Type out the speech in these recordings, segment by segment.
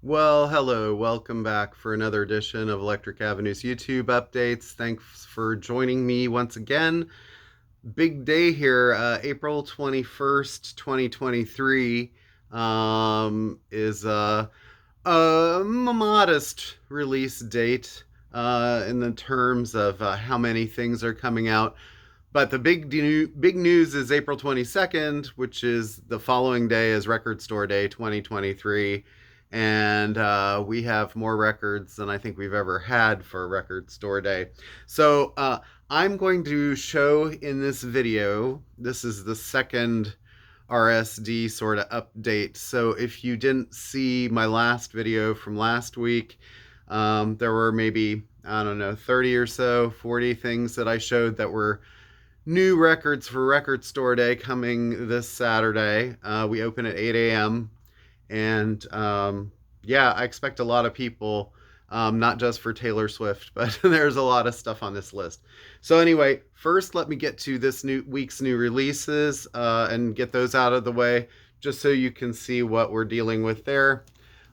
Well, hello. Welcome back for another edition of Electric Avenue's YouTube updates. Thanks for joining me once again. Big day here, April 21st, 2023, is a modest release date in the terms of how many things are coming out. But the big news is April 22nd, which is the following day as Record Store Day 2023. And we have more records than I think we've ever had for Record Store Day. So I'm going to show in this video, this is the second RSD sort of update. So if you didn't see my last video from last week, there were maybe, I don't know, 30 or so, 40 things that I showed that were new records for Record Store Day coming this Saturday. We open at 8 a.m. And yeah, I expect a lot of people, not just for Taylor Swift, but there's a lot of stuff on this list. So anyway, first let me get to this week's new releases and get those out of the way, just so you can see what we're dealing with there.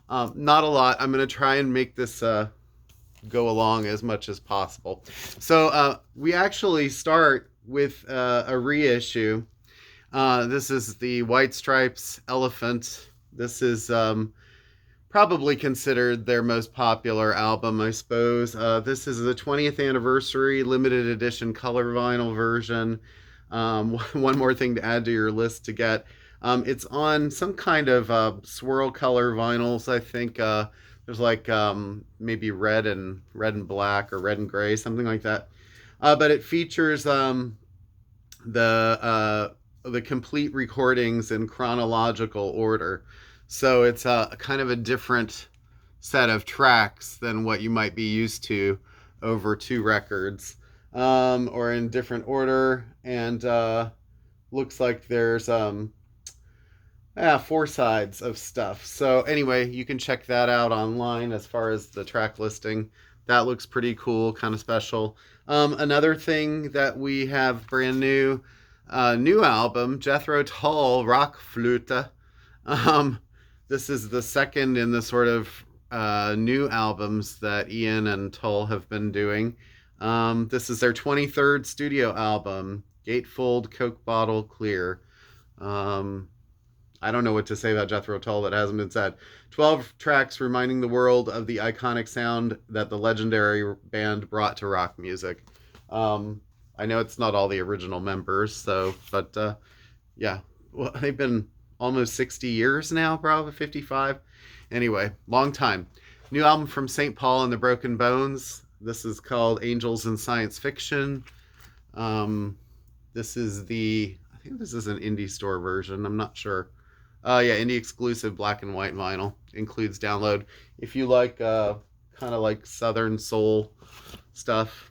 Not a lot. I'm going to try and make this go along as much as possible. So we actually start with a reissue. This is the White Stripes Elephant. This is probably considered their most popular album, I suppose. This is the 20th anniversary limited edition color vinyl version. One more thing to add to your list to get. It's on some kind of swirl color vinyls, I think. There's like maybe red and black or red and gray, something like that. But it features the complete recordings in chronological order. So it's a kind of a different set of tracks than what you might be used to over two records, or in different order. And looks like there's four sides of stuff. So anyway, you can check that out online as far as the track listing. That looks pretty cool, kind of special. Another thing that we have brand new, new album, Jethro Tull, Rock Flöte. This is the second in the sort of new albums that Ian and Tull have been doing. This is their 23rd studio album, Gatefold Coke Bottle Clear. I don't know what to say about Jethro Tull that hasn't been said. 12 tracks reminding the world of the iconic sound that the legendary band brought to rock music. I know it's not all the original members, so, but yeah, well, they've been almost 60 years now, probably 55. Anyway, long time. New album from St. Paul and the Broken Bones. This is called Angels in Science Fiction. This is I think this is an indie store version. I'm not sure. Yeah, indie exclusive black and white vinyl. Includes download. If you like kind of like Southern soul stuff.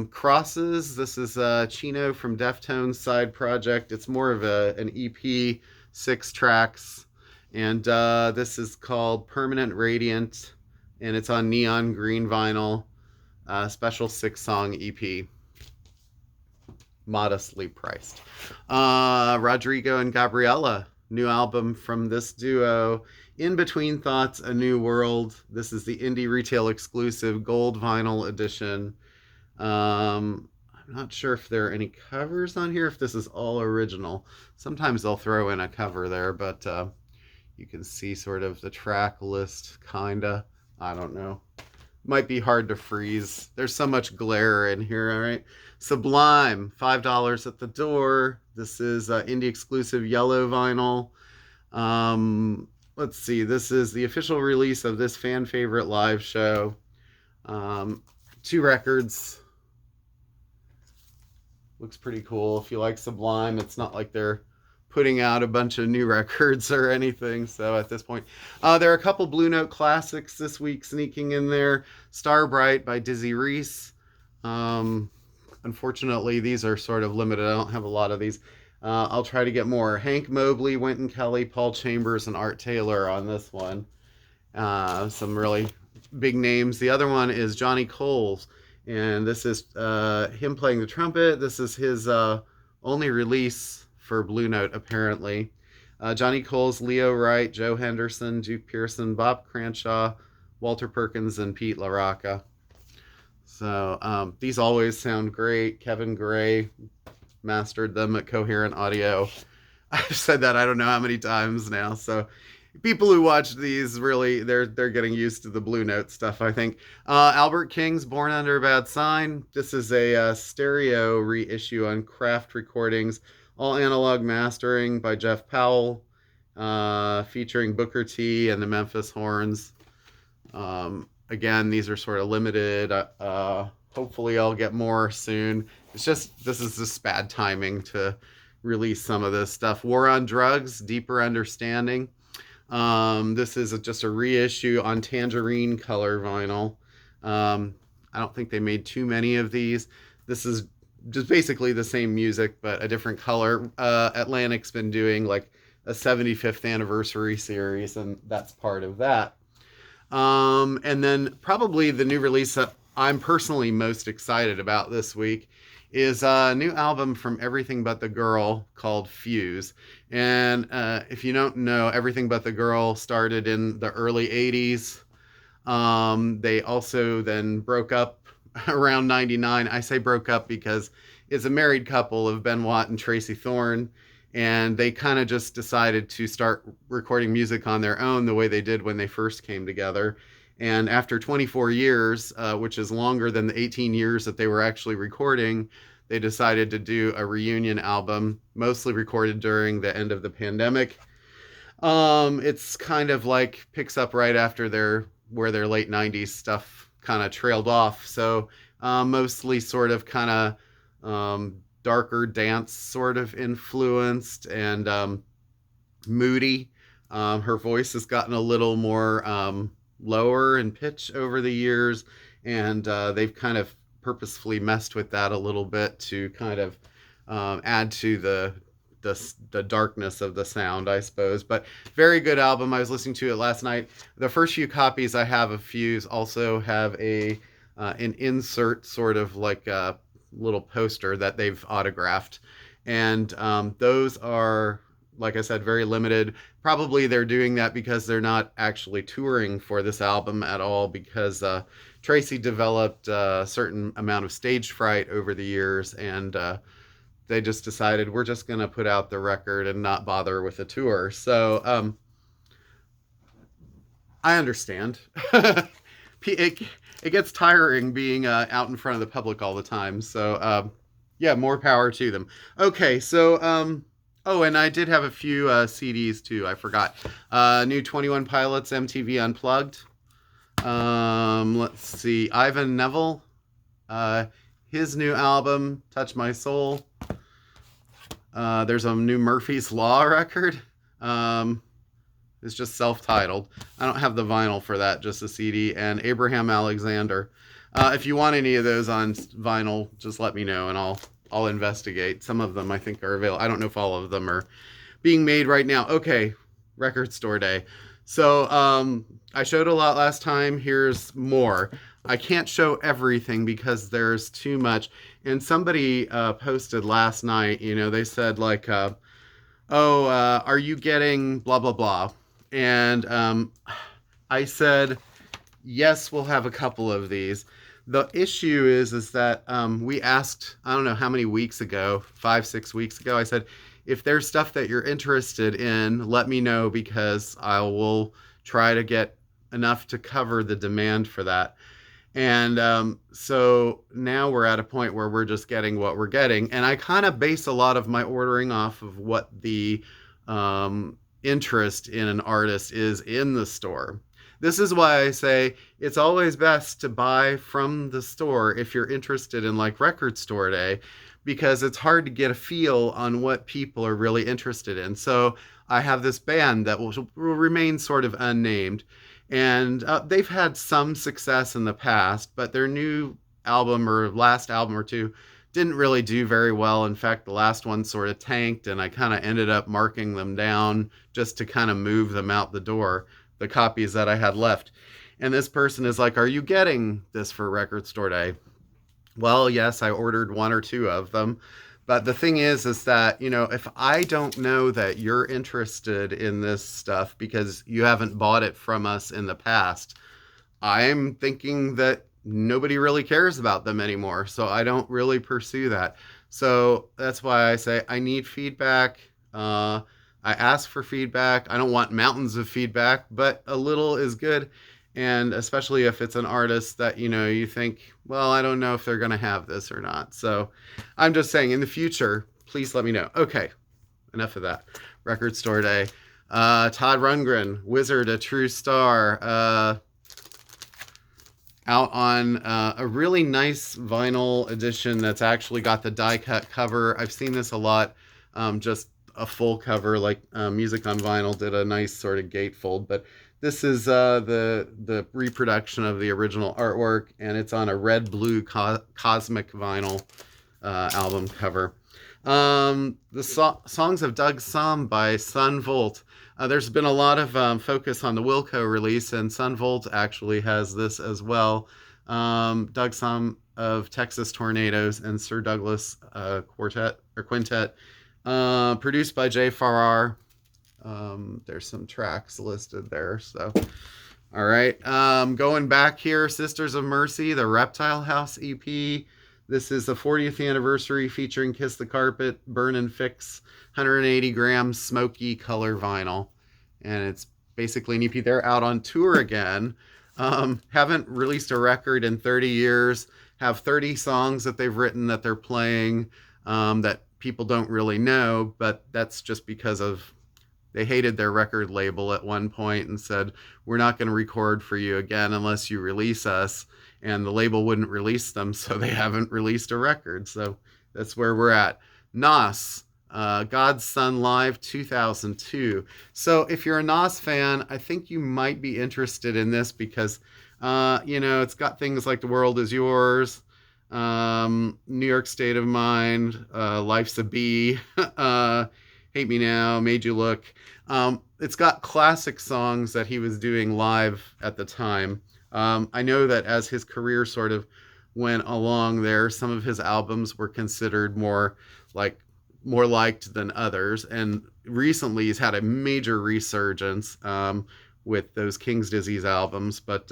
Crosses. This is Chino from Deftones side project. It's more of an EP, 6 tracks. And this is called Permanent Radiant. And it's on neon green vinyl. Special 6-song EP. Modestly priced. Rodrigo and Gabriela. New album from this duo. In Between Thoughts, A New World. This is the indie retail exclusive gold vinyl edition. I'm not sure if there are any covers on here, if this is all original. Sometimes they'll throw in a cover there, but you can see sort of the track list, kinda. I don't know. Might be hard to freeze. There's so much glare in here, all right? Sublime, $5 at the door. This is indie exclusive yellow vinyl. Let's see. This is the official release of this fan favorite live show. 2 records. Looks pretty cool. If you like Sublime, it's not like they're putting out a bunch of new records or anything. So at this point, there are a couple Blue Note classics this week sneaking in there. Starbright by Dizzy Reese. Unfortunately, these are sort of limited. I don't have a lot of these. I'll try to get more. Hank Mobley, Wynton Kelly, Paul Chambers, and Art Taylor on this one. Some really big names. The other one is Johnny Coles, and this is him playing the trumpet. This is his only release for Blue Note, apparently. Johnny Coles, Leo Wright, Joe Henderson, Duke Pearson, Bob Cranshaw, Walter Perkins, and Pete LaRocca. So these always sound great. Kevin Gray mastered them at Coherent Audio. I've said that I don't know how many times now. So people who watch these really they're getting used to the Blue Note stuff, I think. Albert King's Born Under a Bad Sign. This is a stereo reissue on Craft Recordings, all analog mastering by Jeff Powell, featuring Booker T and the Memphis Horns. Again, these are sort of limited. Hopefully I'll get more soon. It's just, this is just bad timing to release some of this stuff. War on Drugs, Deeper Understanding. This is just a reissue on tangerine color vinyl. I don't think they made too many of these. This is just basically the same music, but a different color. Atlantic's been doing like a 75th anniversary series, and that's part of that. And then probably the new release that I'm personally most excited about this week is a new album from Everything But the Girl called Fuse. And if you don't know, Everything But the Girl started in the early 80s. They also then broke up around 99. I say broke up because it's a married couple of Ben Watt and Tracy Thorn. And they kind of just decided to start recording music on their own the way they did when they first came together. And after 24 years, which is longer than the 18 years that they were actually recording, they decided to do a reunion album, mostly recorded during the end of the pandemic. It's kind of like picks up right after where their late 90s stuff kind of trailed off. So mostly sort of kind of darker dance sort of influenced and moody. Her voice has gotten a little more lower in pitch over the years, and they've kind of purposefully messed with that a little bit to kind of add to the darkness of the sound, I suppose. But very good album. I was listening to it last night. The first few copies I have of Fuse also have an insert, sort of like a little poster that they've autographed, and those are, like I said, very limited. Probably they're doing that because they're not actually touring for this album at all, because Tracy developed a certain amount of stage fright over the years, and they just decided, we're just going to put out the record and not bother with a tour. So I understand. It gets tiring being out in front of the public all the time. So yeah, more power to them. Okay, so oh, and I did have a few CDs too. I forgot. New 21 Pilots MTV Unplugged. Let's see, Ivan Neville, his new album Touch My Soul. There's a new Murphy's Law record. It's just self-titled. I don't have the vinyl for that, just a CD. And Abraham Alexander. If you want any of those on vinyl, just let me know and I'll investigate. Some of them I think are available. I don't know if all of them are being made right now. Okay, Record Store Day. So I showed a lot last time. Here's more. I can't show everything because there's too much. And somebody posted last night, they said like, are you getting blah, blah, blah? And I said, yes, we'll have a couple of these. The issue is that we asked, I don't know how many weeks ago, 5-6 weeks ago, I said, if there's stuff that you're interested in, let me know, because I will try to get enough to cover the demand for that. And so now we're at a point where we're just getting what we're getting. And I kind of base a lot of my ordering off of what the interest in an artist is in the store. This is why I say it's always best to buy from the store if you're interested in like Record Store Day, because it's hard to get a feel on what people are really interested in. So I have this band that will remain sort of unnamed, and they've had some success in the past, but their new album or last album or two didn't really do very well. In fact, the last one sort of tanked, and I kind of ended up marking them down just to kind of move them out the door, the copies that I had left. And this person is like, are you getting this for Record Store Day? Well, yes, I ordered 1 or 2 of them, But the thing is that, if I don't know that you're interested in this stuff because you haven't bought it from us in the past, I'm thinking that nobody really cares about them anymore. So I don't really pursue that. So that's why I say I need feedback. I ask for feedback. I don't want mountains of feedback, but a little is good. And especially if it's an artist that, you think, well, I don't know if they're going to have this or not. So I'm just saying in the future, please let me know. Okay, enough of that. Record Store Day. Todd Rundgren, Wizard, A True Star. Out on a really nice vinyl edition that's actually got the die cut cover. I've seen this a lot, just a full cover, like Music on Vinyl did a nice sort of gatefold, but this is the reproduction of the original artwork, and it's on a red-blue cosmic vinyl album cover. The Songs of Doug Sahm by Son Volt. There's been a lot of focus on the Wilco release, and Son Volt actually has this as well. Doug Sahm of Texas Tornadoes and Sir Douglas Quintet. Produced by Jay Farrar. There's some tracks listed there. So, all right. Going back here, Sisters of Mercy, the Reptile House EP. This is the 40th anniversary featuring Kiss the Carpet, Burn and Fix, 180 grams smoky color vinyl. And it's basically an EP. They're out on tour again. Haven't released a record in 30 years. Have 30 songs that they've written that they're playing that people don't really know. But that's just because they hated their record label at one point and said, we're not going to record for you again unless you release us. And the label wouldn't release them, so they haven't released a record. So that's where we're at. Nas, God's Son Live 2002. So if you're a Nas fan, I think you might be interested in this because, it's got things like The World Is Yours, New York State of Mind, Life's a Bee, Hate Me Now, Made You Look. It's got classic songs that he was doing live at the time. I know that as his career sort of went along there, some of his albums were considered more liked than others. And recently he's had a major resurgence with those King's Disease albums. But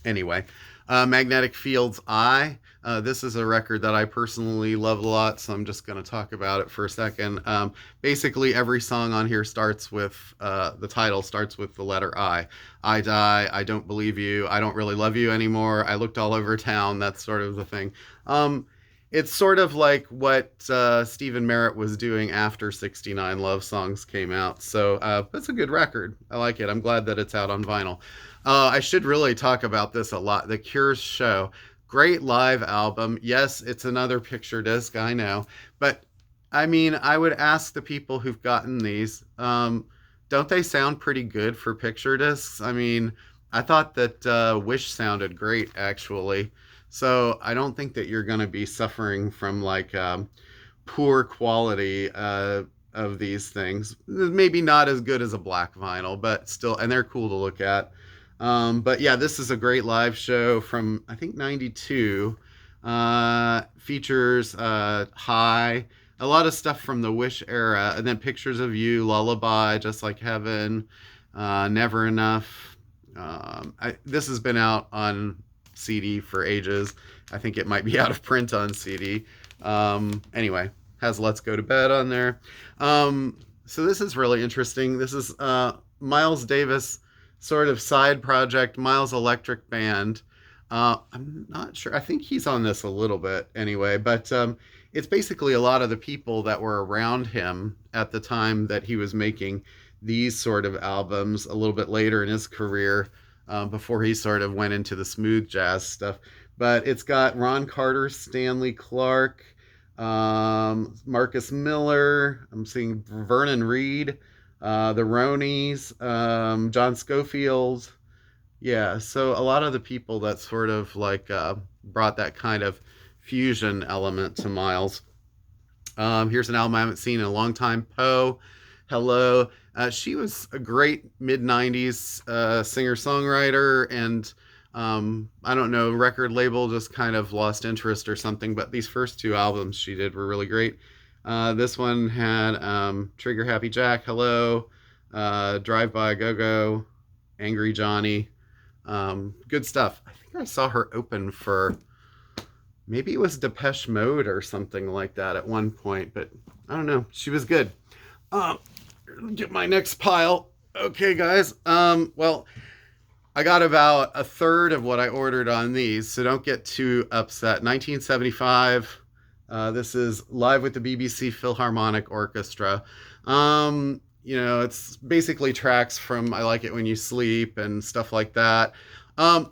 anyway, Magnetic Fields Eye. This is a record that I personally love a lot, so I'm just going to talk about it for a second. Basically, every song on here starts with, the title starts with the letter I. I die, I don't believe you, I don't really love you anymore, I looked all over town, that's sort of the thing. It's sort of like what Stephen Merritt was doing after 69 Love Songs came out, so it's a good record. I like it. I'm glad that it's out on vinyl. I should really talk about this a lot. The Cure's Show. Great live album. Yes, it's another picture disc, I know. But, I mean, I would ask the people who've gotten these, don't they sound pretty good for picture discs? I mean, I thought that Wish sounded great, actually. So I don't think that you're going to be suffering from, poor quality of these things. Maybe not as good as a black vinyl, but still, and they're cool to look at. But yeah, this is a great live show from, I think, 92. Features High, a lot of stuff from the Wish era, and then Pictures of You, Lullaby, Just Like Heaven, Never Enough. This has been out on CD for ages. I think it might be out of print on CD. Anyway, has Let's Go to Bed on there. So this is really interesting. This is Miles Davis sort of side project, Miles Electric Band. I'm not sure. I think he's on this a little bit anyway, but it's basically a lot of the people that were around him at the time that he was making these sort of albums a little bit later in his career, before he sort of went into the smooth jazz stuff. But it's got Ron Carter, Stanley Clarke, Marcus Miller. I'm seeing Vernon Reid, the Ronies, John Schofield. Yeah, so a lot of the people that sort of brought that kind of fusion element to Miles. Here's an album I haven't seen in a long time. Poe, Hello. She was a great mid-90s singer-songwriter, and I don't know, record label just kind of lost interest or something, but these first two albums she did were really great. This one had Trigger Happy Jack, Hello, Drive By Go Go, Angry Johnny. Good stuff. I think I saw her open for maybe it was Depeche Mode or something like that at one point, but I don't know. She was good. Um, get my next pile. Okay, guys. Well, I got about a third of what I ordered on these, so don't get too upset. 1975. This is Live with the BBC Philharmonic Orchestra. It's basically tracks from I Like It When You Sleep and stuff like that. I'm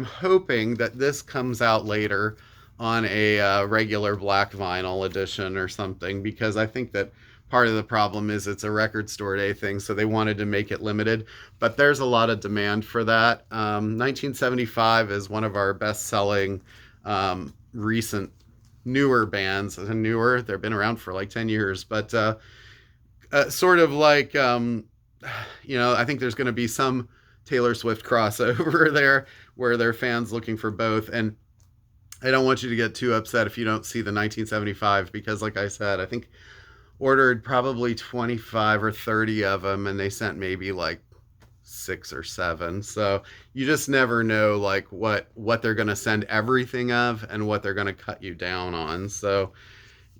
hoping that this comes out later on a regular black vinyl edition or something, because I think that part of the problem is it's a record store day thing, so they wanted to make it limited. But there's a lot of demand for that. 1975 is one of our best-selling recent newer bands. Newer, they've been around for like 10 years, but sort of like, I think there's going to be some Taylor Swift crossover there where they're fans looking for both. And I don't want you to get too upset if you don't see the 1975, because like I said, I think ordered probably 25 or 30 of them, and they sent maybe like 6 or 7. So you just never know like what they're going to send everything of and what they're going to cut you down on. So,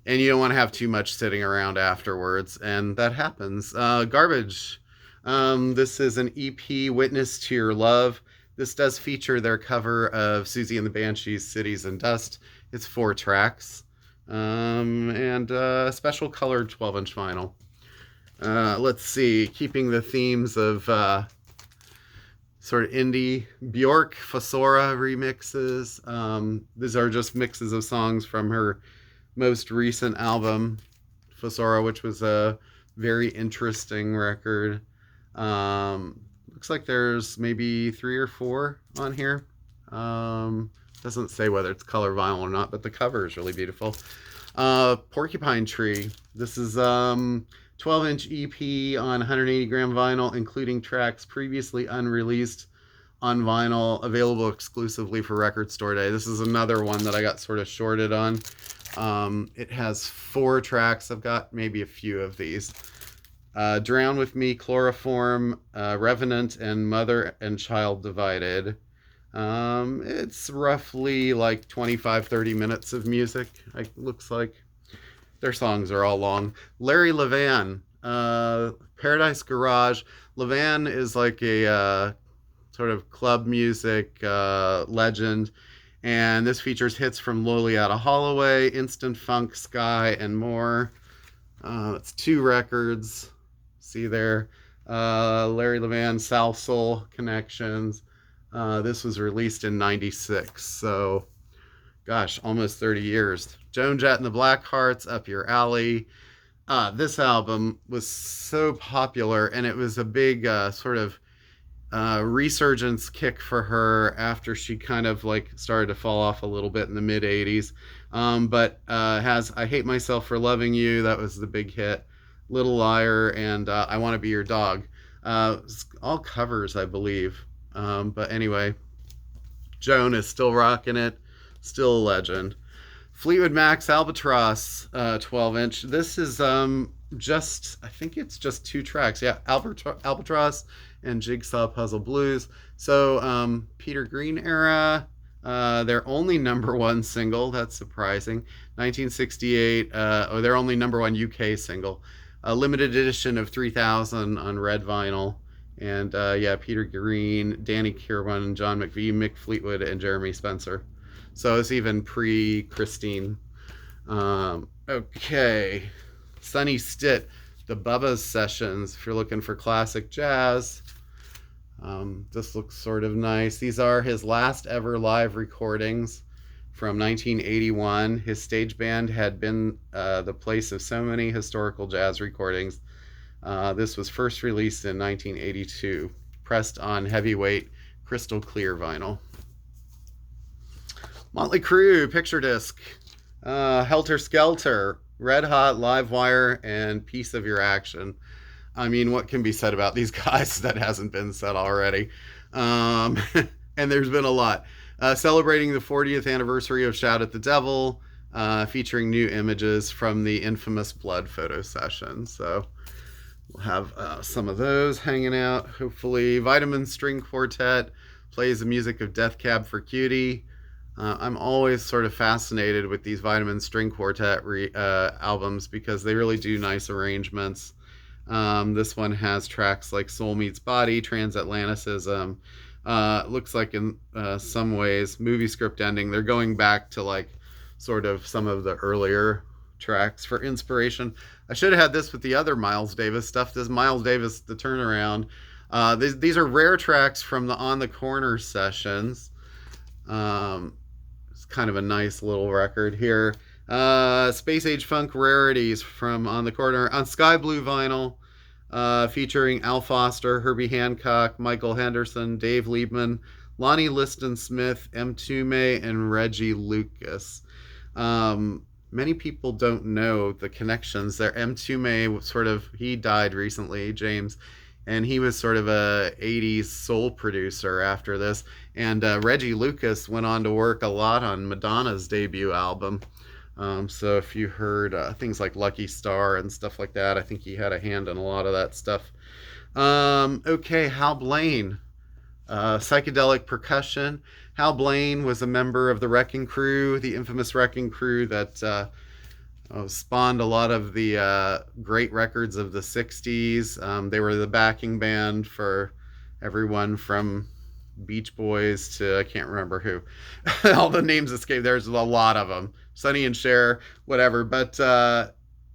and you don't want to have too much sitting around afterwards, and that happens. Garbage. This is an EP, Witness to Your Love. This does feature their cover of Susie and the Banshees, Cities and Dust. It's 4 tracks. And special colored 12-inch vinyl. Let's see, keeping the themes of sort of indie, Bjork, Fossora remixes. These are just mixes of songs from her most recent album, Fossora, which was a very interesting record. Looks like there's maybe 3 or 4 on here. Doesn't say whether it's color vinyl or not, but the cover is really beautiful. Porcupine Tree. This is 12-inch EP on 180 gram vinyl, including tracks previously unreleased on vinyl, available exclusively for Record Store Day. This is another one that I got sort of shorted on. It has 4 tracks. I've got maybe a few of these. Drown With Me, Chloroform, Revenant, and Mother and Child Divided. It's roughly like 25-30 minutes of music. It looks like their songs are all long. Larry Levan, Paradise Garage. Levan is like a sort of club music legend, and this features hits from Loliata Holloway, Instant Funk, Sky, and more. It's 2 records. See there, Larry Levan, Sal Soul Connections. This was released in 96, so gosh, almost 30 years. Joan Jett and the Blackhearts, up your alley. This album was so popular, and it was a big sort of resurgence kick for her after she kind of like started to fall off a little bit in the mid 80s. But has I Hate Myself for Loving You, that was the big hit. Little Liar, and I Want to Be Your Dog. All covers, I believe. But anyway, Joan is still rocking it, still a legend. Fleetwood Mac's Albatross, 12-inch. This is I think it's just 2 tracks. Yeah, Albatross and Jigsaw Puzzle Blues. So Peter Green era, their only #1 single. That's surprising. 1968, their only #1 UK single. A limited edition of 3000 on red vinyl. And Peter Green, Danny Kirwan, John McVie, Mick Fleetwood, and Jeremy Spencer. So it's even pre-Christine. Okay. Sonny Stitt, the Bubba's Sessions, if you're looking for classic jazz. This looks sort of nice. These are his last ever live recordings from 1981. His stage band had been the place of so many historical jazz recordings. This was first released in 1982, pressed on heavyweight crystal clear vinyl. Motley Crue picture disc, Helter Skelter, Red Hot, Live Wire, and Piece of Your Action. I mean, what can be said about these guys that hasn't been said already? And there's been a lot. Celebrating the 40th anniversary of Shout at the Devil, featuring new images from the infamous Blood photo session. So we'll have some of those hanging out, hopefully. Vitamin String Quartet plays the music of Death Cab for Cutie. I'm always sort of fascinated with these Vitamin String Quartet albums because they really do nice arrangements. This one has tracks like Soul Meets Body, Transatlanticism. Looks like in some ways, movie script ending. They're going back to like sort of some of the earlier tracks for inspiration. I should have had this with the other Miles Davis stuff. This Miles Davis, The Turnaround. These are rare tracks from the On the Corner sessions. It's kind of a nice little record here. Space Age Funk Rarities from On the Corner on Sky Blue vinyl, featuring Al Foster, Herbie Hancock, Michael Henderson, Dave Liebman, Lonnie Liston Smith, M. Tume, and Reggie Lucas. Many people don't know the connections there. M. Tume he died recently, James, and he was sort of a 80s soul producer after this. And Reggie Lucas went on to work a lot on Madonna's debut album. So if you heard things like Lucky Star and stuff like that, I think he had a hand in a lot of that stuff. Okay, Hal Blaine, psychedelic percussion. Hal Blaine was a member of the Wrecking Crew, the infamous Wrecking Crew that spawned a lot of the great records of the 60s. They were the backing band for everyone from Beach Boys to I can't remember who. All the names escape. There's a lot of them. Sonny and Cher, whatever. But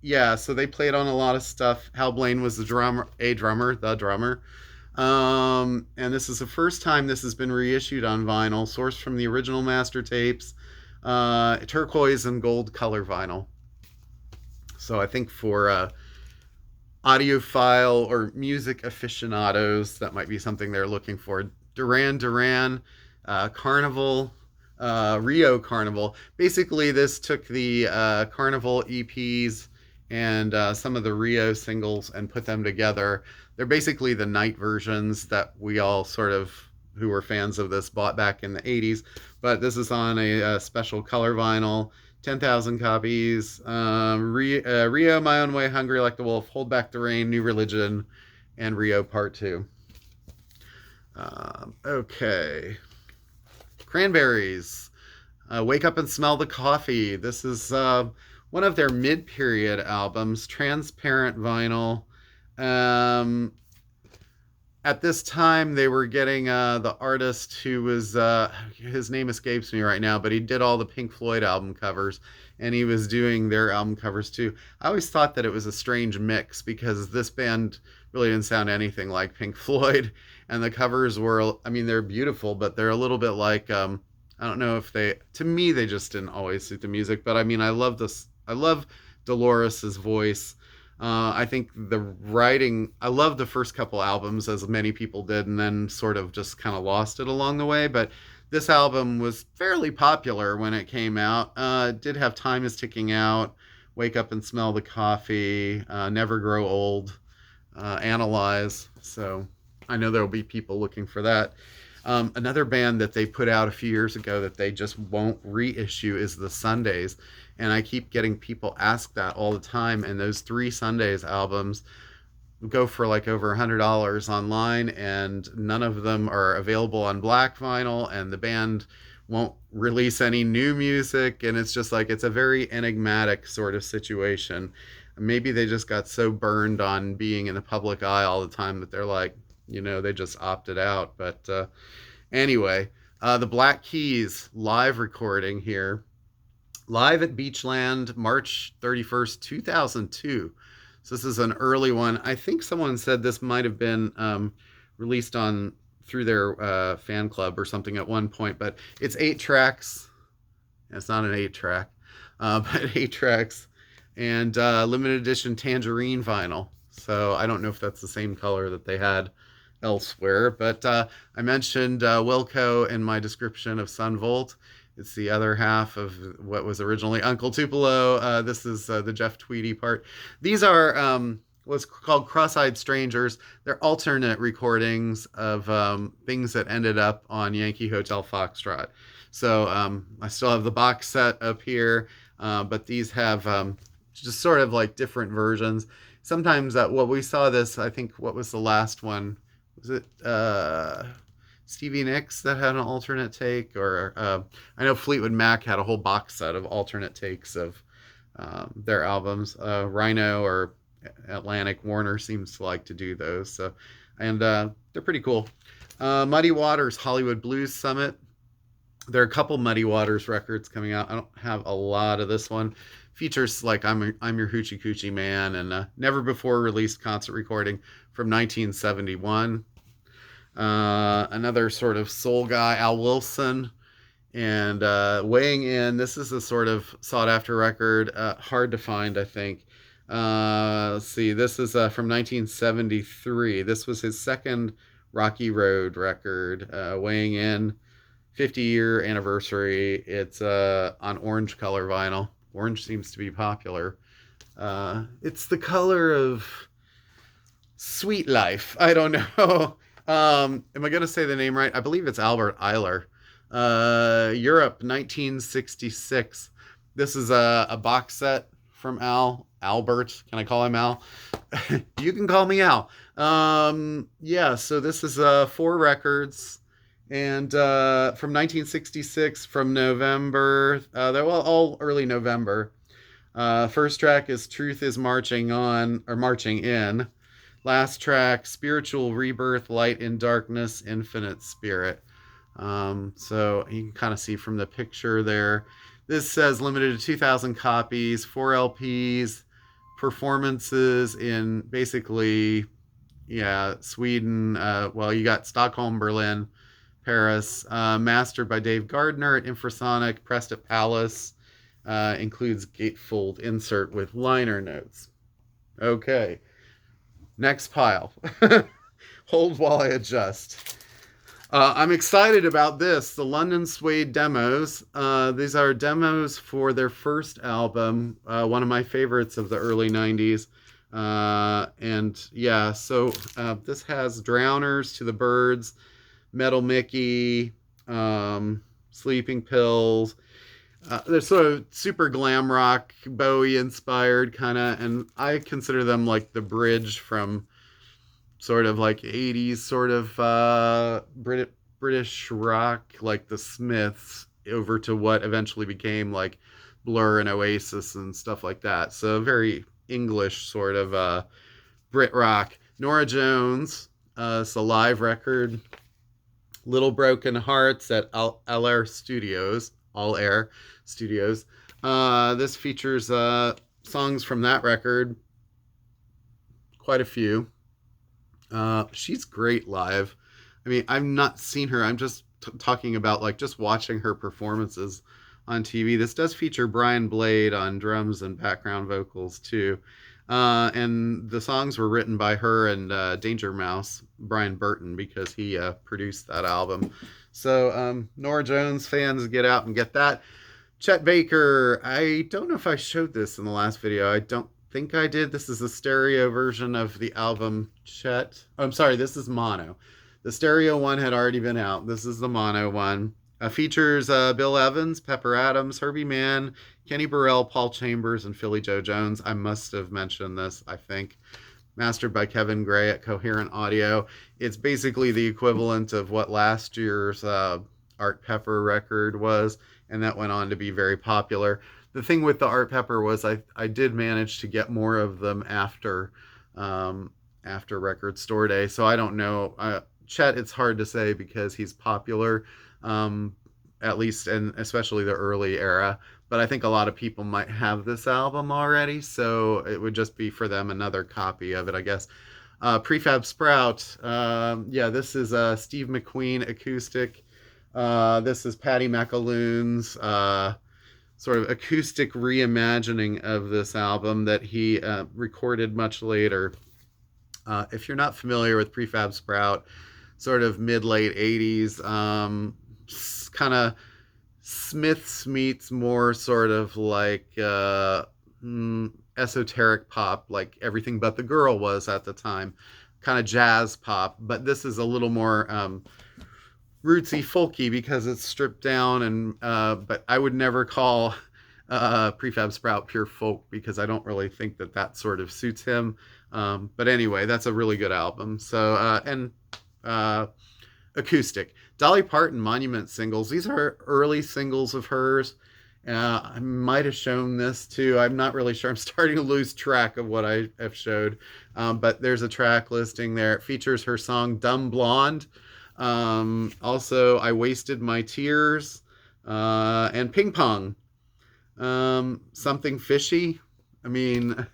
yeah, so they played on a lot of stuff. Hal Blaine was the drummer. And this is the first time this has been reissued on vinyl, sourced from the original master tapes, turquoise and gold color vinyl. So I think for audiophile or music aficionados, that might be something they're looking for. Duran Duran, Carnival, Rio Carnival. Basically, this took the Carnival EPs and some of the Rio singles and put them together. They're basically the night versions that we all sort of, who were fans of this, bought back in the 80s. But this is on a special color vinyl, 10,000 copies. Rio, My Own Way, Hungry Like the Wolf, Hold Back the Rain, New Religion, and Rio Part 2. Okay. Cranberries, Wake Up and Smell the Coffee. This is one of their mid-period albums, transparent vinyl. At this time, they were getting the artist who was, his name escapes me right now, but he did all the Pink Floyd album covers, and he was doing their album covers too. I always thought that it was a strange mix because this band really didn't sound anything like Pink Floyd, and the covers were, I mean, they're beautiful, but they're a little bit like, I don't know if to me, they just didn't always suit the music, but I mean, I love Dolores's voice. I think the writing, I love the first couple albums, as many people did, and then sort of just kind of lost it along the way. But this album was fairly popular when it came out. It did have Time Is Ticking Out, Wake Up and Smell the Coffee, Never Grow Old, Analyze. So I know there'll be people looking for that. Another band that they put out a few years ago that they just won't reissue is the Sundays. And I keep getting people ask that all the time. And those 3 Sundays albums go for like over $100 online, and none of them are available on black vinyl, and the band won't release any new music. And it's just like, it's a very enigmatic sort of situation. Maybe they just got so burned on being in the public eye all the time that they're like, they just opted out. But anyway, the Black Keys live recording here. Live at Beachland, March 31st, 2002. So this is an early one. I think someone said this might have been released through their fan club or something at one point, but it's 8 tracks. It's not an 8-track, but 8 tracks, and limited edition tangerine vinyl. So I don't know if that's the same color that they had elsewhere, but I mentioned Wilco in my description of Sun Volt. It's the other half of what was originally Uncle Tupelo. This is the Jeff Tweedy part. These are was called Cross-Eyed Strangers. They're alternate recordings of things that ended up on Yankee Hotel Foxtrot. So I still have the box set up here, but these have just sort of like different versions. Sometimes well, we saw this, I think, what was the last one? Was it Stevie Nicks that had an alternate take? Or I know Fleetwood Mac had a whole box set of alternate takes of their albums. Rhino or Atlantic Warner seems to like to do those. So, and they're pretty cool. Muddy Waters Hollywood Blues Summit. There are a couple Muddy Waters records coming out. I don't have a lot of this one. Features like I'm Your Hoochie Coochie Man and Never Before Released concert recording from 1971. Another sort of soul guy, Al Wilson. And weighing in, this is a sort of sought after record, hard to find, I think. Let's see, this is from 1973. This was his second Rocky Road record, weighing in 50-year anniversary. It's on orange color vinyl. Orange seems to be popular. It's the color of sweet life. I don't know. Am I going to say the name right? I believe it's Albert Ayler. Europe, 1966. This is a box set from Albert. Can I call him Al? You can call me Al. Yeah, so this is 4 records. And from 1966, from November, they're all early November. First track is Truth is Marching On, or Marching In. Last track, Spiritual Rebirth, Light in Darkness, Infinite Spirit. So you can kind of see from the picture there. This says limited to 2,000 copies, 4 LPs, performances in basically, Sweden. Well, you got Stockholm, Berlin, Paris, mastered by Dave Gardner at Infrasonic, pressed at Palace, includes gatefold insert with liner notes. Okay, next pile. Hold while I adjust. I'm excited about this, the London Suede demos. These are demos for their first album, one of my favorites of the early 90s. And yeah, so this has Drowners, To the Birds, Metal Mickey, Sleeping Pills. They're sort of super glam rock, Bowie inspired kind of, and I consider them like the bridge from sort of like 80s sort of British rock, like the Smiths, over to what eventually became like Blur and Oasis and stuff like that. So very English sort of Brit rock. Norah Jones, it's a live record. Little Broken Hearts at All Air Studios. This features songs from that record. Quite a few. She's great live. I mean, I've not seen her. I'm just talking about like just watching her performances on TV. This does feature Brian Blade on drums and background vocals too. And the songs were written by her and Danger Mouse, Brian Burton, because he produced that album. So Norah Jones fans, get out and get that. Chet Baker, I don't know if I showed this in the last video. I don't think I did. This is a stereo version of the album Chet. Oh, I'm sorry, this is mono. The stereo one had already been out. This is the mono one. Features Bill Evans, Pepper Adams, Herbie Mann, Kenny Burrell, Paul Chambers, and Philly Joe Jones. I must have mentioned this, I think. Mastered by Kevin Gray at Coherent Audio. It's basically the equivalent of what last year's Art Pepper record was, and that went on to be very popular. The thing with the Art Pepper was I did manage to get more of them after Record Store Day, so I don't know. Chet, it's hard to say because he's popular, at least, and especially the early era. But I think a lot of people might have this album already, so it would just be for them another copy of it, I guess. Prefab Sprout, this is Steve McQueen acoustic. This is Paddy McAloon's sort of acoustic reimagining of this album that he recorded much later. If you're not familiar with Prefab Sprout, sort of mid-late 80s, kind of Smiths meets more sort of like esoteric pop, like Everything But the Girl was at the time, kind of jazz pop. But this is a little more rootsy folky because it's stripped down. And but I would never call Prefab Sprout pure folk because I don't really think that that sort of suits him. But anyway, that's a really good album. So and acoustic. Dolly Parton Monument singles. These are early singles of hers. I might have shown this too. I'm not really sure. I'm starting to lose track of what I have showed. But there's a track listing there. It features her song Dumb Blonde. Also, I Wasted My Tears. And Ping Pong. Something Fishy. I mean,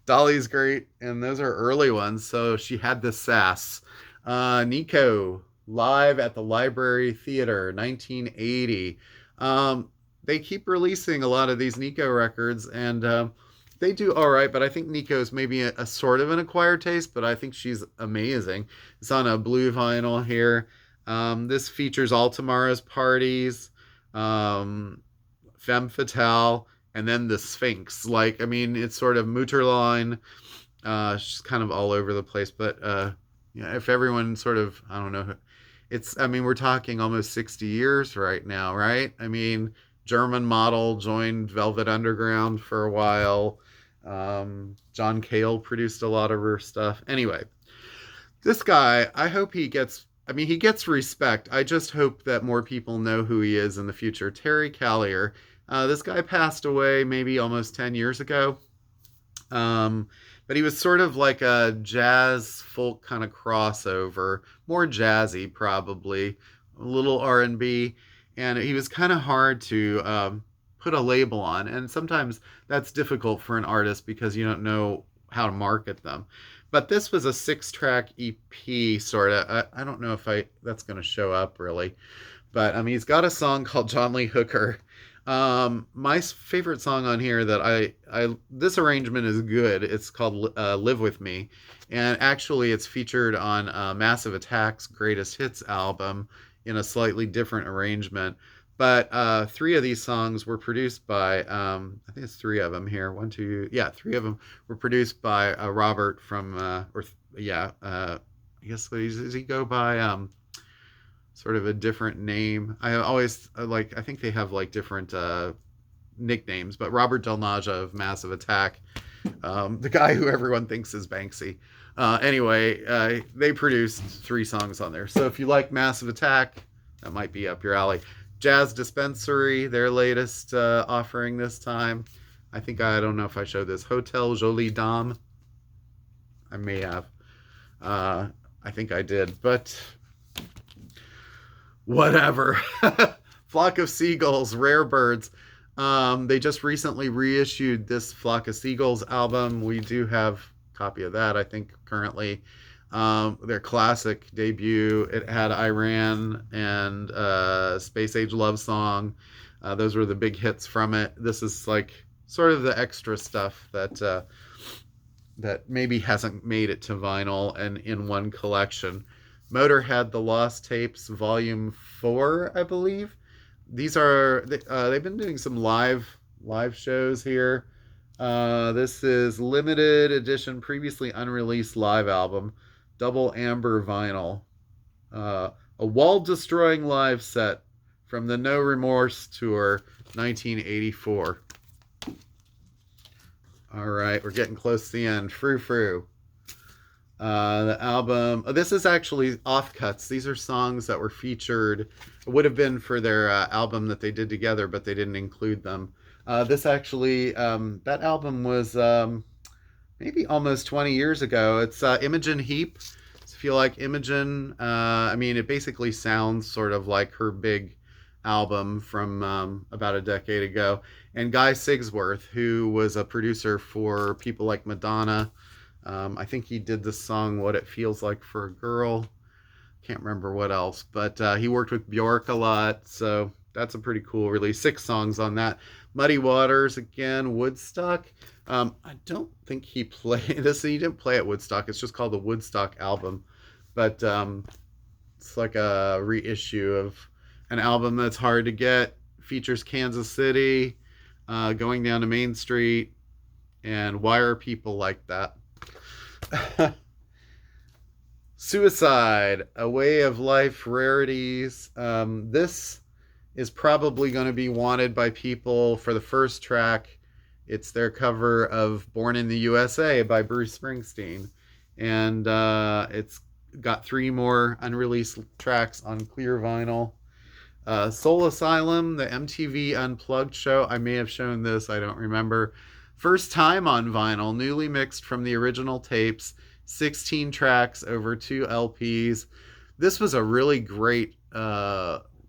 Dolly's great. And those are early ones. So she had the sass. Nico, live at the Library Theater, 1980. They keep releasing a lot of these Nico records, and they do all right, but I think Nico's maybe a sort of an acquired taste, but I think she's amazing. It's on a blue vinyl here. This features All Tomorrow's Parties, Femme Fatale, and then the Sphinx. Like, I mean, it's sort of Mutterline. She's kind of all over the place, but yeah, if everyone sort of, I don't know, I mean, we're talking almost 60 years right now, right? I mean, German Model joined Velvet Underground for a while. John Cale produced a lot of her stuff. Anyway, this guy, I hope he gets, I mean, he gets respect. I just hope that more people know who he is in the future. Terry Callier. This guy passed away maybe almost 10 years ago. But he was sort of like a jazz folk kind of crossover, more jazzy probably, a little R&B, and he was kind of hard to put a label on. And sometimes that's difficult for an artist because you don't know how to market them. But this was a 6-track EP, sort of. I don't know if that's going to show up really, but I mean, he's got a song called John Lee Hooker. My favorite song on here that this arrangement is good. It's called Live With Me. And actually it's featured on Massive Attack's Greatest Hits album in a slightly different arrangement. But 3 of these songs were produced by, I think it's 3 of them here. 1, 2, yeah, 3 of them were produced by Robert from, I guess, does he go by, sort of a different name. I always I think they have like different nicknames, but Robert Del Naja of Massive Attack, the guy who everyone thinks is Banksy. Anyway, they produced 3 songs on there. So if you like Massive Attack, that might be up your alley. Jazz Dispensary, their latest offering this time. I don't know if I showed this. Hotel Jolie Dame. I may have. I think I did, but whatever. Flock of Seagulls, Rare Birds. They just recently reissued this Flock of Seagulls album. We do have a copy of that, I think, currently. Their classic debut. It had Iran and Space Age Love Song. Those were the big hits from it. This is like sort of the extra stuff that maybe hasn't made it to vinyl and in one collection. Motorhead, The Lost Tapes, Volume 4, I believe. These are, they've been doing some live shows here. This is limited edition, previously unreleased live album, double amber vinyl. A wall-destroying live set from the No Remorse Tour, 1984. All right, we're getting close to the end. Frou Frou. The album, this is actually offcuts. These are songs that were featured, would have been for their album that they did together, but they didn't include them. This actually, that album was maybe almost 20 years ago. It's Imogen Heap. So if you like Imogen, I mean, it basically sounds sort of like her big album from about a decade ago. And Guy Sigsworth, who was a producer for people like Madonna. I think he did the song What It Feels Like for a Girl. Can't remember what else, but he worked with Bjork a lot, so that's a pretty cool release. 6 songs on that. Muddy Waters, again, Woodstock. I don't think he played this. He didn't play at Woodstock. It's just called the Woodstock album, but it's like a reissue of an album that's hard to get. Features Kansas City, Going Down to Main Street, And why are people like that? Suicide, A Way of Life Rarities. This is probably going to be wanted by people for the first track. It's their cover of Born in the USA by Bruce Springsteen. And it's got 3 more unreleased tracks on clear vinyl. Soul Asylum, the MTV Unplugged show. I may have shown this, I don't remember. First time on vinyl, newly mixed from the original tapes, 16 tracks over 2 LPs. This was a really great,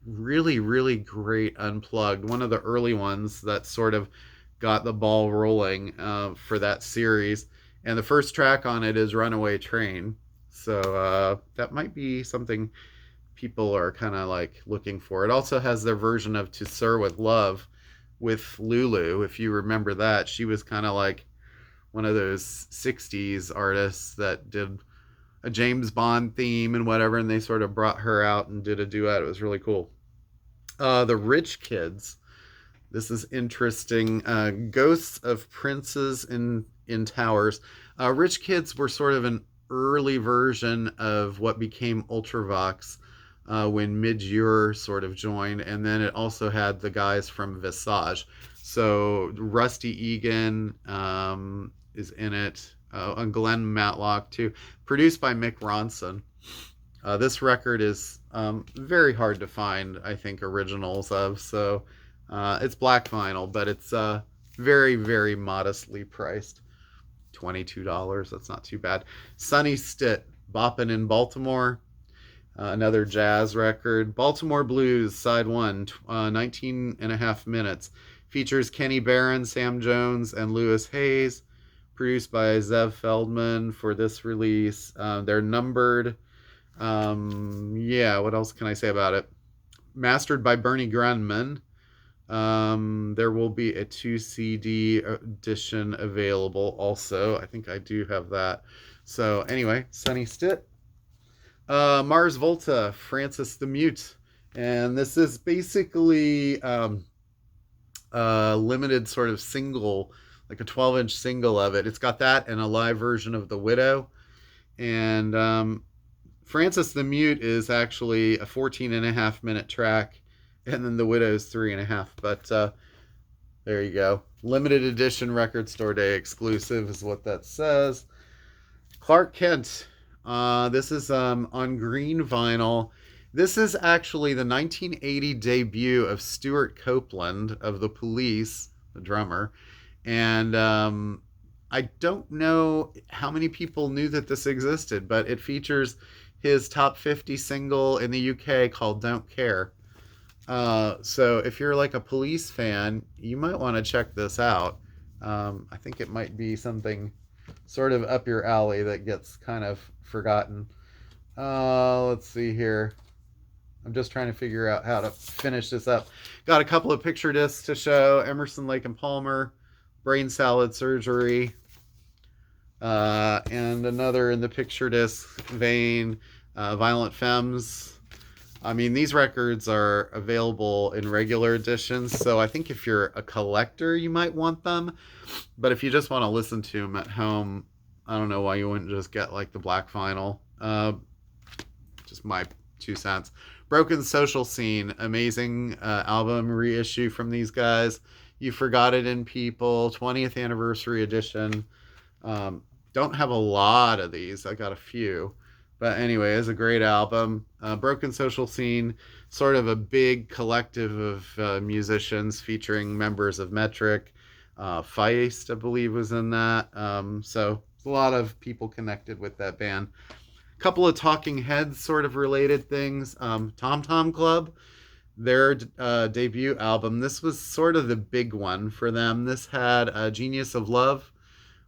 really great Unplugged. One of the early ones that sort of got the ball rolling for that series. And the first track on it is Runaway Train. So that might be something people are kind of like looking for. It also has their version of To Sir with Love with Lulu. If you remember that, she was kind of like one of those 60s artists that did a James Bond theme and whatever, and they sort of brought her out and did a duet. It was really cool. The Rich Kids. This is interesting. Ghosts of Princes in Towers. Rich Kids were sort of an early version of what became Ultravox when Midge Ure sort of joined, and then it also had the guys from Visage. So Rusty Egan is in it, and Glenn Matlock too. Produced by Mick Ronson. This record is very hard to find, I think, originals of. So it's black vinyl, but it's very modestly priced. $22. That's not too bad. Sonny Stitt, Boppin' in Baltimore. Another jazz record. Baltimore Blues, side 1, 19 and a half minutes. Features Kenny Barron, Sam Jones, and Lewis Hayes. Produced by Zev Feldman for this release. They're numbered. What else can I say about it? Mastered by Bernie Grundman. There will be a 2 CD edition available also. I think I do have that. So anyway, Sonny Stitt. Mars Volta, Francis the Mute. And this is basically a limited sort of single, like a 12-inch single of it. It's got that and a live version of The Widow. And Francis the Mute is actually a 14.5-minute track. And then The Widow's 3.5. But there you go. Limited edition record store day exclusive is what that says. Clark Kent. This is on green vinyl. This is actually the 1980 debut of Stuart Copeland of The Police, the drummer. And I don't know how many people knew that this existed, but it features his top 50 single in the UK called Don't Care. So if you're like a Police fan, you might want to check this out. I think it might be something sort of up your alley that gets kind of forgotten. Let's see here. I'm just trying to figure out how to finish this up. Got a couple of picture discs to show. Emerson, Lake and Palmer, Brain Salad Surgery, and another in the picture disc vein, Violent Femmes. I mean, these records are available in regular editions, so I think if you're a collector, you might want them. But if you just want to listen to them at home, I don't know why you wouldn't just get like the black vinyl. Just my 2 cents. Broken Social Scene, amazing album reissue from these guys. You Forgot It in People, 20th anniversary edition. Don't have a lot of these. I got a few. But anyway, it's a great album. Broken Social Scene, sort of a big collective of musicians featuring members of Metric. Feist, I believe, was in that. So a lot of people connected with that band. A couple of Talking Heads sort of related things. Tom Tom Club, their debut album. This was sort of the big one for them. This had Genius of Love,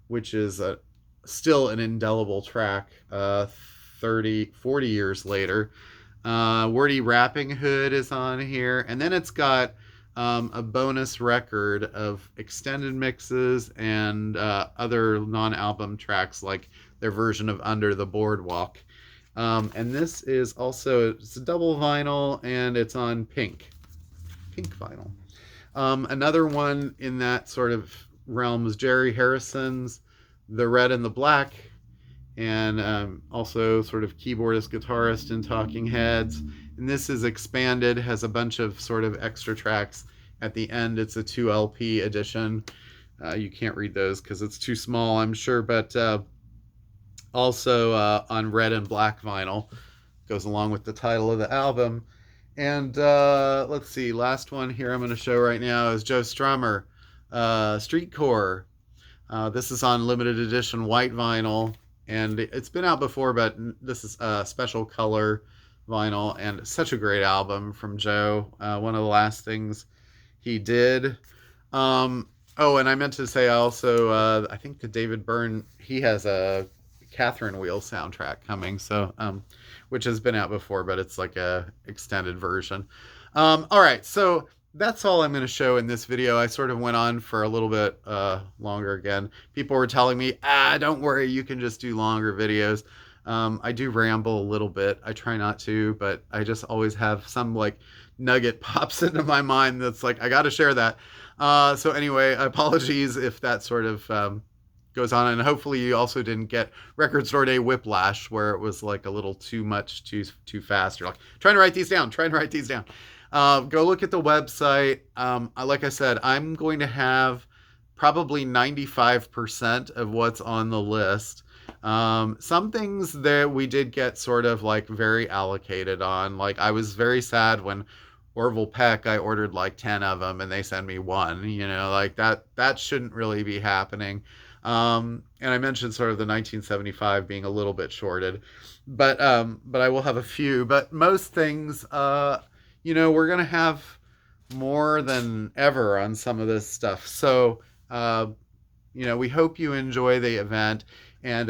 which is still an indelible track 40 years later. Wordy Rapping Hood is on here. And then it's got a bonus record of extended mixes and other non-album tracks like their version of Under the Boardwalk. And this is also, it's a double vinyl and it's on pink vinyl. Another one in that sort of realms, Jerry Harrison's The Red and the Black, and also sort of keyboardist, guitarist in Talking Heads. And this is expanded, has a bunch of sort of extra tracks at the end. It's a 2 LP edition. You can't read those because it's too small, I'm sure, but also on red and black vinyl. Goes along with the title of the album. And let's see, last one here I'm going to show right now is Joe Strummer, Street Core. This is on limited edition white vinyl, and it's been out before, but this is a special color vinyl, and such a great album from Joe. One of the last things he did. Oh, and I meant to say also, I think that David Byrne, he has a Catherine Wheel soundtrack coming, so which has been out before, but it's like a extended version. All right, so that's all I'm going to show in this video. I sort of went on for a little bit longer again. People were telling me, don't worry, you can just do longer videos. I do ramble a little bit. I try not to, but I just always have some like nugget pops into my mind that's like, I got to share that. So anyway, apologies if that sort of goes on, and hopefully you also didn't get Record Store Day whiplash where it was like a little too much, too fast. You're like, trying to write these down. Go look at the website. Like I said, I'm going to have probably 95% of what's on the list. Some things that we did get sort of like very allocated on. Like I was very sad when Orville Peck, I ordered like 10 of them and they send me one, like that shouldn't really be happening. And I mentioned sort of the 1975 being a little bit shorted, but I will have a few, but most things, we're going to have more than ever on some of this stuff. So, we hope you enjoy the event, and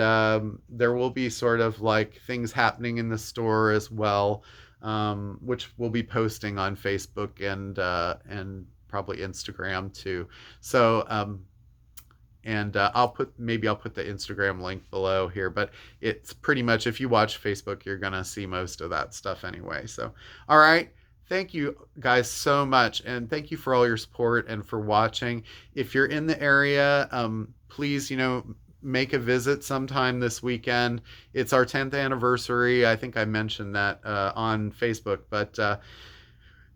there will be sort of like things happening in the store as well, which we'll be posting on Facebook and probably Instagram too. So, I'll put the Instagram link below here, but it's pretty much, if you watch Facebook, you're going to see most of that stuff anyway. So, all right. Thank you guys so much. And thank you for all your support and for watching. If you're in the area, please, make a visit sometime this weekend. It's our 10th anniversary. I think I mentioned that on Facebook, but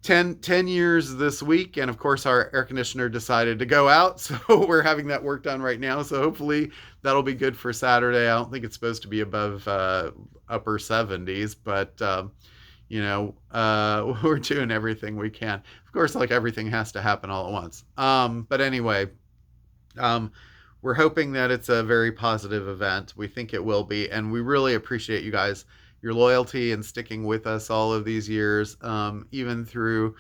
10 years this week, and of course our air conditioner decided to go out, so we're having that work done right now, so hopefully that'll be good for Saturday. I don't think it's supposed to be above upper 70s, but we're doing everything we can. Of course, like everything has to happen all at once, but anyway, we're hoping that it's a very positive event. We think it will be, and we really appreciate you guys, your loyalty and sticking with us all of these years, even through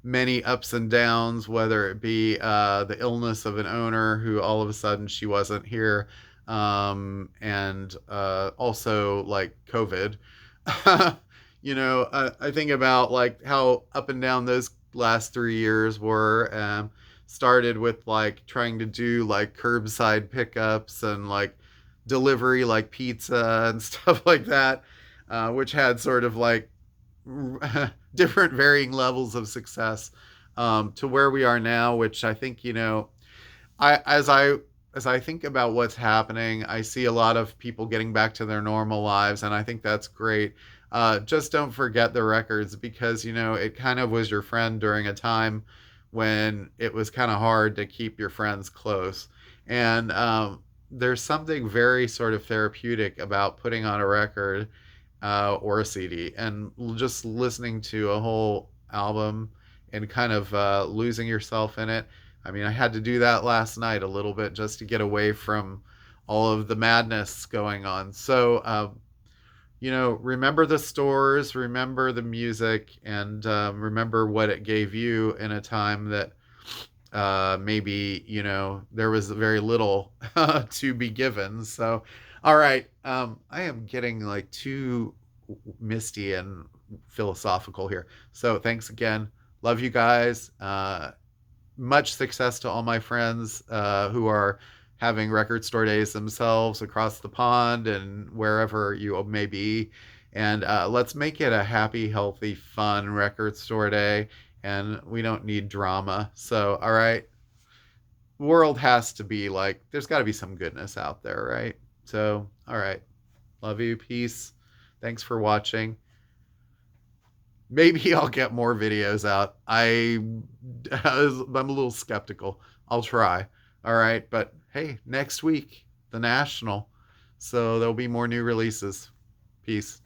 many ups and downs, whether it be the illness of an owner who all of a sudden she wasn't here, and also like COVID. I think about like how up and down those last 3 years were. Started with like trying to do like curbside pickups and like delivery like pizza and stuff like that, which had sort of like different varying levels of success, to where we are now, which I think, as I think about what's happening, I see a lot of people getting back to their normal lives, and I think that's great. Just don't forget the records, because, it kind of was your friend during a time when it was kind of hard to keep your friends close. And there's something very sort of therapeutic about putting on a record or a CD and just listening to a whole album and kind of losing yourself in it. I mean, I had to do that last night a little bit just to get away from all of the madness going on. So, remember the stores, remember the music, and remember what it gave you in a time that maybe, there was very little to be given. So, all right. I am getting like too misty and philosophical here. So thanks again. Love you guys. Much success to all my friends who are having record store days themselves across the pond and wherever you may be. And let's make it a happy, healthy, fun record store day. And we don't need drama. So, all right. world has to be like, there's got to be some goodness out there, right? So, all right. Love you. Peace. Thanks for watching. Maybe I'll get more videos out. I'm a little skeptical. I'll try. All right. But hey, next week, the National. So there'll be more new releases. Peace.